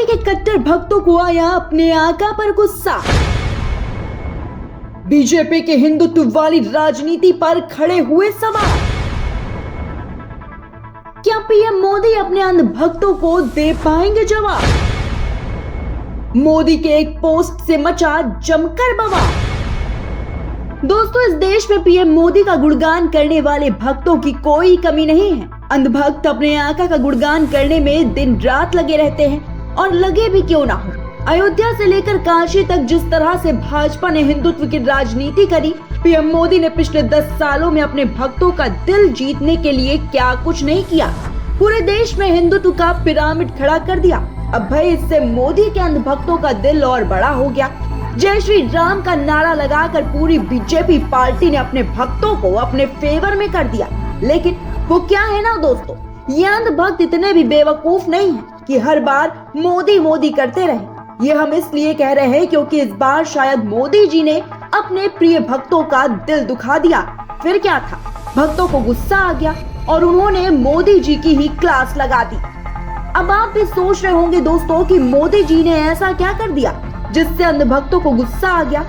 के कट्टर भक्तों को आया अपने आका पर गुस्सा। बीजेपी के हिंदुत्व वाली राजनीति पर खड़े हुए सवाल। क्या पीएम मोदी अपने अंध भक्तों को दे पाएंगे जवाब? मोदी के एक पोस्ट से मचा जमकर बवाल। दोस्तों, इस देश में पीएम मोदी का गुणगान करने वाले भक्तों की कोई कमी नहीं है। अंधभक्त अपने आका का गुणगान करने में दिन रात लगे रहते हैं, और लगे भी क्यों ना हो। अयोध्या से लेकर काशी तक जिस तरह से भाजपा ने हिंदुत्व की राजनीति करी, पीएम मोदी ने पिछले 10 सालों में अपने भक्तों का दिल जीतने के लिए क्या कुछ नहीं किया। पूरे देश में हिंदुत्व का पिरामिड खड़ा कर दिया। अब भाई इससे मोदी के अंध भक्तों का दिल और बड़ा हो गया। जय श्री राम का नारा लगाकर पूरी बीजेपी पार्टी ने अपने भक्तों को अपने फेवर में कर दिया। लेकिन वो क्या है ना दोस्तों, ये अंध भक्त इतने भी बेवकूफ नहीं है कि हर बार मोदी मोदी करते रहे। ये हम इसलिए कह रहे हैं क्योंकि इस बार शायद मोदी जी ने अपने प्रिय भक्तों का दिल दुखा दिया। फिर क्या था, भक्तों को गुस्सा आ गया और उन्होंने मोदी जी की ही क्लास लगा दी। अब आप भी सोच रहे होंगे दोस्तों कि मोदी जी ने ऐसा क्या कर दिया जिससे अंध भक्तों को गुस्सा आ गया।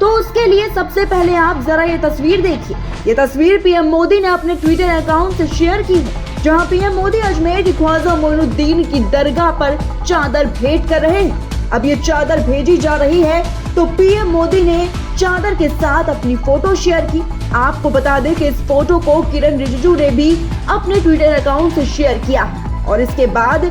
तो उसके लिए सबसे पहले आप जरा ये तस्वीर देखिए। ये तस्वीर पीएम मोदी ने अपने ट्विटर अकाउंट से शेयर की है, जहां पीएम मोदी अजमेर की ख्वाजा मोइनुद्दीन की दरगाह पर चादर भेंट कर रहे हैं। अब ये चादर भेजी जा रही है तो पीएम मोदी ने चादर के साथ अपनी फोटो शेयर की। आपको बता दें कि इस फोटो को किरण रिजिजू ने भी अपने ट्विटर अकाउंट से शेयर किया और इसके बाद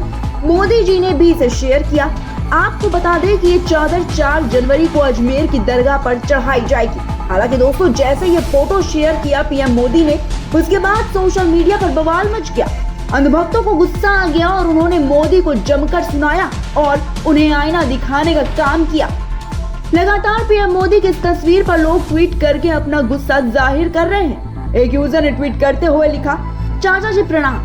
मोदी जी ने भी इसे शेयर किया। आपको बता दें कि ये चादर 4 जनवरी को अजमेर की दरगाह पर चढ़ाई जाएगी। हालांकि दोस्तों, जैसे ये फोटो शेयर किया पीएम मोदी ने, उसके बाद सोशल मीडिया पर बवाल मच गया। अंधभक्तों को गुस्सा आ गया और उन्होंने मोदी को जमकर सुनाया और उन्हें आईना दिखाने का काम किया। लगातार पीएम मोदी की इस तस्वीर पर लोग ट्वीट करके अपना गुस्सा जाहिर कर रहे हैं। एक यूजर ने ट्वीट करते हुए लिखा, चाचा जी प्रणाम,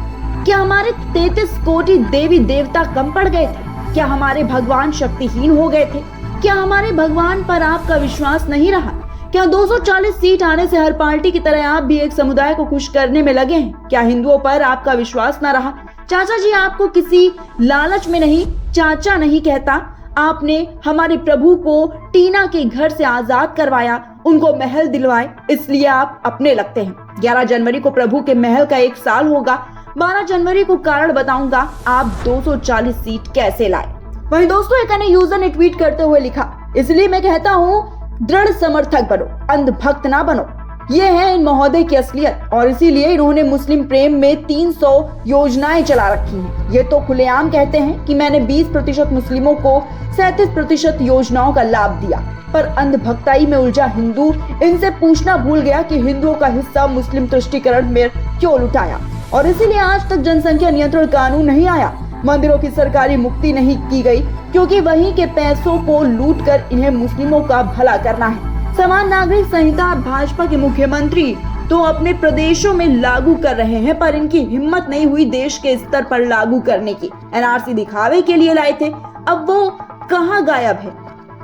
क्या हमारे 33 कोटि देवी देवता कम पड़ गए थे? क्या हमारे भगवान शक्तिहीन हो गए थे? क्या हमारे भगवान पर आपका विश्वास नहीं रहा? क्या 240 सीट आने से हर पार्टी की तरह आप भी एक समुदाय को खुश करने में लगे हैं? क्या हिंदुओं पर आपका विश्वास न रहा? चाचा जी, आपको किसी लालच में नहीं चाचा नहीं कहता। आपने हमारे प्रभु को टीना के घर से आजाद करवाया, उनको महल दिलवाए, इसलिए आप अपने लगते हैं। 11 जनवरी को प्रभु के महल का 1 साल होगा। 12 जनवरी को कारण बताऊंगा आप 240 सीट कैसे लाए। वहीं दोस्तों, एक अन्य यूजर ने ट्वीट करते हुए लिखा, इसलिए मैं कहता हूँ दृढ़ समर्थक बनो, अंधभक्त ना बनो। ये है इन महोदय की असलियत और इसीलिए इन्होंने मुस्लिम प्रेम में 300 योजनाएं चला रखी हैं। ये तो खुलेआम कहते हैं कि मैंने 20% मुस्लिमों को 37% योजनाओं का लाभ दिया, पर अंधभक्ताई में उलझा हिंदू इनसे पूछना भूल गया कि हिंदुओं का हिस्सा मुस्लिम तुष्टीकरण में क्यों लुटाया, और इसीलिए आज तक जनसंख्या नियंत्रण कानून नहीं आया। मंदिरों की सरकारी मुक्ति नहीं की गई क्योंकि वहीं के पैसों को लूटकर इन्हें मुस्लिमों का भला करना है। समान नागरिक संहिता भाजपा के मुख्यमंत्री तो अपने प्रदेशों में लागू कर रहे हैं, पर इनकी हिम्मत नहीं हुई देश के स्तर पर लागू करने की। एनआरसी दिखावे के लिए लाए थे, अब वो कहां गायब है,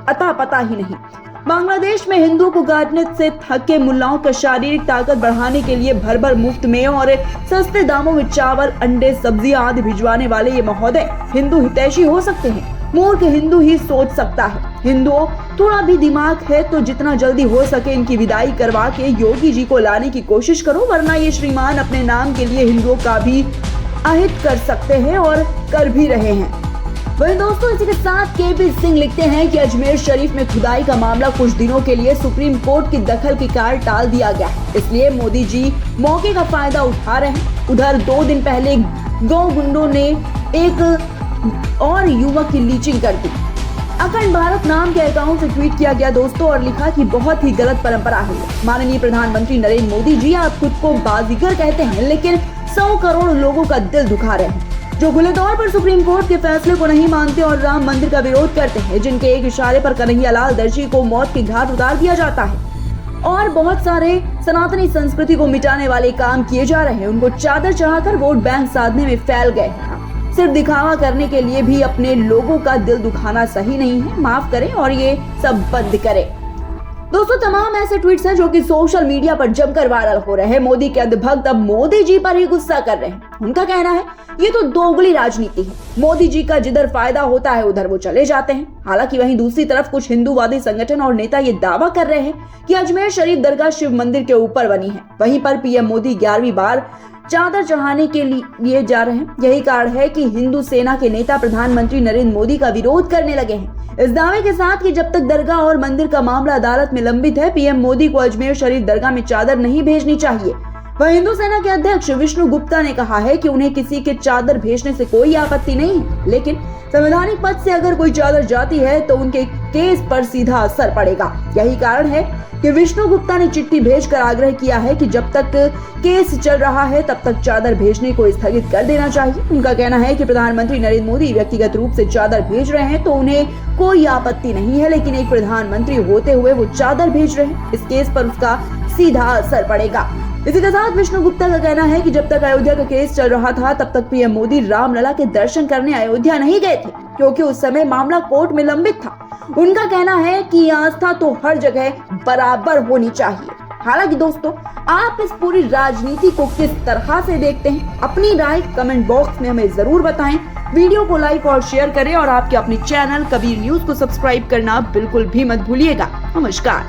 अता पता ही नहीं। बांग्लादेश में हिंदुओं को काटने से थके मुल्लाओं का शारीरिक ताकत बढ़ाने के लिए भर भर मुफ्त में और सस्ते दामों में चावल, अंडे, सब्जियां आदि भिजवाने वाले ये महोदय हिंदू हितैषी हो सकते हैं। मूर्ख हिंदू ही सोच सकता है। हिंदुओं, थोड़ा भी दिमाग है तो जितना जल्दी हो सके इनकी विदाई करवा के योगी जी को लाने की कोशिश करो, वरना ये श्रीमान अपने नाम के लिए हिंदुओं का भी अहित कर सकते हैं और कर भी रहे हैं। वहीं दोस्तों, इसी के साथ केपी सिंह लिखते हैं कि अजमेर शरीफ में खुदाई का मामला कुछ दिनों के लिए सुप्रीम कोर्ट की दखल के कारण टाल दिया गया, इसलिए मोदी जी मौके का फायदा उठा रहे हैं। उधर 2 दिन पहले गौ गुंडों ने एक और युवक की लीचिंग कर दी। अखंड भारत नाम के अकाउंट से ट्वीट किया गया दोस्तों और लिखा कि बहुत ही गलत परंपरा है। माननीय प्रधानमंत्री नरेंद्र मोदी जी, आप खुद को बाजीगर कहते हैं, लेकिन 100 करोड़ लोगों का दिल दुखा रहे हैं, जो खुले तौर पर सुप्रीम कोर्ट के फैसले को नहीं मानते और राम मंदिर का विरोध करते हैं, जिनके एक इशारे पर कन्हैयालाल दर्जी को मौत के घाट उतार दिया जाता है और बहुत सारे सनातनी संस्कृति को मिटाने वाले काम किए जा रहे हैं। उनको चादर चढ़ाकर वोट बैंक साधने में फैल गए। सिर्फ दिखावा करने के लिए भी अपने लोगों का दिल दुखाना सही नहीं है। माफ करें और ये सब बंद करें। दोस्तों, तमाम ऐसे ट्वीट्स हैं जो कि सोशल मीडिया पर जमकर वायरल हो रहे हैं। मोदी के अंधभक्त अब मोदी जी पर ही गुस्सा कर रहे हैं। उनका कहना है ये तो दोगली राजनीति है। मोदी जी का जिधर फायदा होता है उधर वो चले जाते हैं। हालांकि वहीं दूसरी तरफ कुछ हिंदूवादी संगठन और नेता ये दावा कर रहे हैं कि अजमेर शरीफ दरगाह शिव मंदिर के ऊपर बनी है। वहीं पर पीएम मोदी 11वीं बार चादर चढ़ाने के लिए जा रहे हैं। यही कारण है कि हिंदू सेना के नेता प्रधानमंत्री नरेंद्र मोदी का विरोध करने लगे हैं, इस दावे के साथ कि जब तक दरगाह और मंदिर का मामला अदालत में लंबित है, पीएम मोदी को अजमेर शरीफ दरगाह में चादर नहीं भेजनी चाहिए। वह हिंदू सेना के अध्यक्ष विष्णु गुप्ता ने कहा है कि उन्हें किसी के चादर भेजने से कोई आपत्ति नहीं है, लेकिन संवैधानिक पद से अगर कोई चादर जाती है तो उनके केस पर सीधा असर पड़ेगा। यही कारण है कि विष्णु गुप्ता ने चिट्ठी भेजकर आग्रह किया है कि जब तक केस चल रहा है तब तक चादर भेजने को स्थगित कर देना चाहिए। उनका कहना है कि प्रधानमंत्री नरेंद्र मोदी व्यक्तिगत रूप से चादर भेज रहे हैं तो उन्हें कोई आपत्ति नहीं है, लेकिन एक प्रधानमंत्री होते हुए वो चादर भेज रहे हैं, इस केस पर उसका सीधा असर पड़ेगा। इसी के साथ विष्णु गुप्ता का कहना है कि जब तक अयोध्या का केस चल रहा था तब तक पीएम मोदी रामलला के दर्शन करने अयोध्या नहीं गए थे, क्योंकि उस समय मामला कोर्ट में लंबित था। उनका कहना है कि आस्था तो हर जगह बराबर होनी चाहिए। हालांकि दोस्तों, आप इस पूरी राजनीति को किस तरह से देखते हैं, अपनी राय कमेंट बॉक्स में हमें जरूर बताएं। वीडियो को लाइक और शेयर करें और आपके अपने चैनल कबीर न्यूज को सब्सक्राइब करना बिल्कुल भी मत भूलिएगा। नमस्कार।